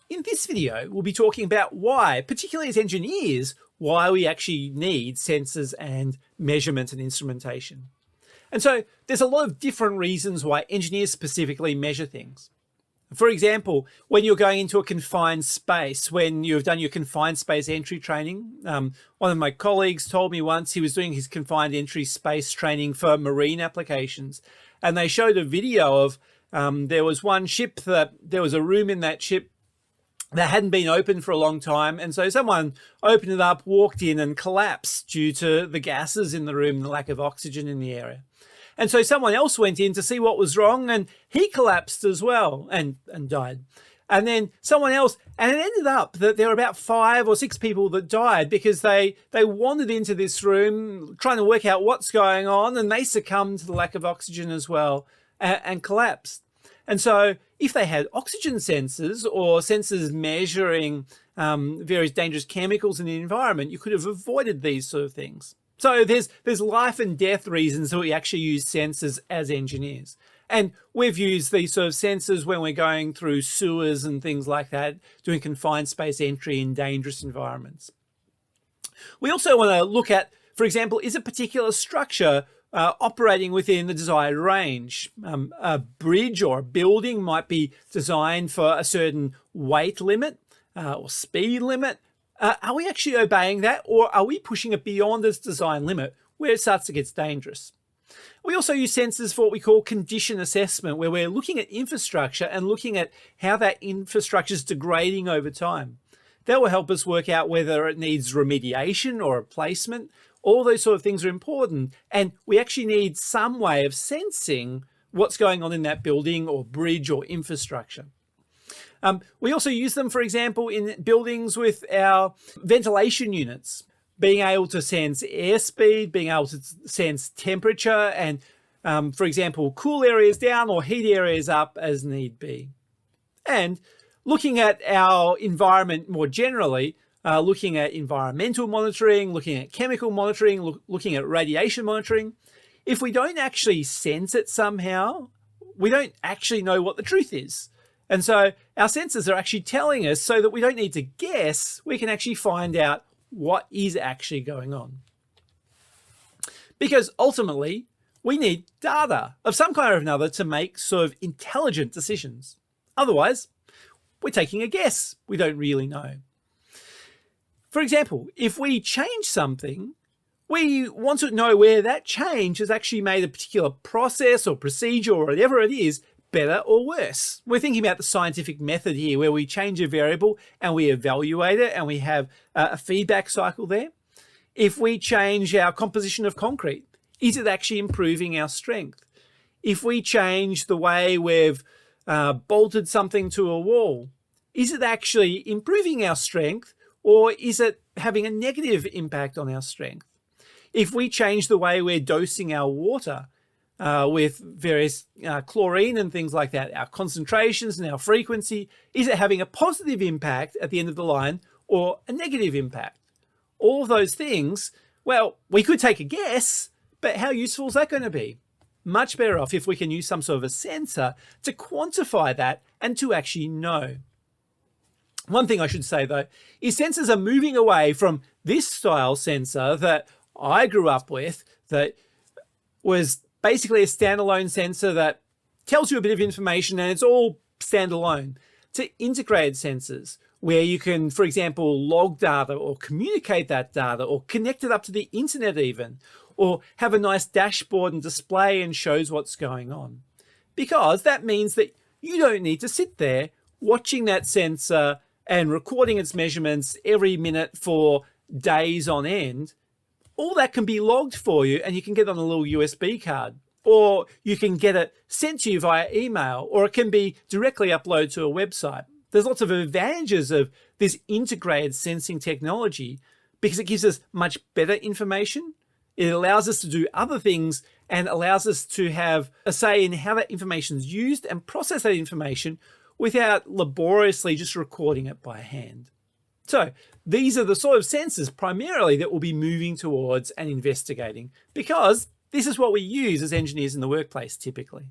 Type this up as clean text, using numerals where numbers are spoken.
In this video, we'll be talking about why, particularly as engineers, why we actually need sensors and measurement and instrumentation. And so there's a lot of different reasons why engineers specifically measure things. For example, when you're going into a confined space, when you've done your confined space entry training, one of my colleagues told me once he was doing his confined entry space training for marine applications, and they showed a video of there was one ship that there was a room in that ship that hadn't been open for a long time. And so someone opened it up, walked in and collapsed due to the gases in the room and the lack of oxygen in the area. And so someone else went in to see what was wrong and he collapsed as well and died. And then someone else, and it ended up that there were about 5 or 6 people that died because they wandered into this room trying to work out what's going on, and they succumbed to the lack of oxygen as well and collapsed. And so if they had oxygen sensors or sensors measuring various dangerous chemicals in the environment, you could have avoided these sort of things. So there's life and death reasons that we actually use sensors as engineers. And we've used these sort of sensors when we're going through sewers and things like that, doing confined space entry in dangerous environments. We also want to look at, for example, is a particular structure operating within the desired range. A bridge or a building might be designed for a certain weight limit or speed limit. Are we actually obeying that, or are we pushing it beyond its design limit where it starts to get dangerous? We also use sensors for what we call condition assessment, where we're looking at infrastructure and looking at how that infrastructure is degrading over time. That will help us work out whether it needs remediation or replacement. All those sort of things are important, and we actually need some way of sensing what's going on in that building or bridge or infrastructure. We also use them, for example, in buildings with our ventilation units, being able to sense airspeed, being able to sense temperature, and, for example, cool areas down or heat areas up as need be. And looking at our environment more generally, looking at environmental monitoring, looking at chemical monitoring, looking at radiation monitoring. If we don't actually sense it somehow, we don't actually know what the truth is. And so our sensors are actually telling us so that we don't need to guess, we can actually find out what is actually going on. Because ultimately, we need data of some kind or another to make sort of intelligent decisions. Otherwise, we're taking a guess. We don't really know. For example, if we change something, we want to know where that change has actually made a particular process or procedure or whatever it is better or worse. We're thinking about the scientific method here, where we change a variable and we evaluate it and we have a feedback cycle there. If we change our composition of concrete, is it actually improving our strength? If we change the way we've bolted something to a wall, is it actually improving our strength, or is it having a negative impact on our strength? If we change the way we're dosing our water with various chlorine and things like that, our concentrations and our frequency, is it having a positive impact at the end of the line or a negative impact? All of those things, well, we could take a guess, but how useful is that going to be? Much better off if we can use some sort of a sensor to quantify that and to actually know. One thing I should say, though, is sensors are moving away from this style sensor that I grew up with, that was basically a standalone sensor that tells you a bit of information and it's all standalone, to integrated sensors where you can, for example, log data or communicate that data or connect it up to the internet even, or have a nice dashboard and display and shows what's going on. Because that means that you don't need to sit there watching that sensor and recording its measurements every minute for days on end. All that can be logged for you, and you can get it on a little USB card, or you can get it sent to you via email, or it can be directly uploaded to a website. There's lots of advantages of this integrated sensing technology because it gives us much better information. It allows us to do other things and allows us to have a say in how that information is used and process that information without laboriously just recording it by hand. So these are the sort of sensors primarily that we'll be moving towards and investigating, because this is what we use as engineers in the workplace typically.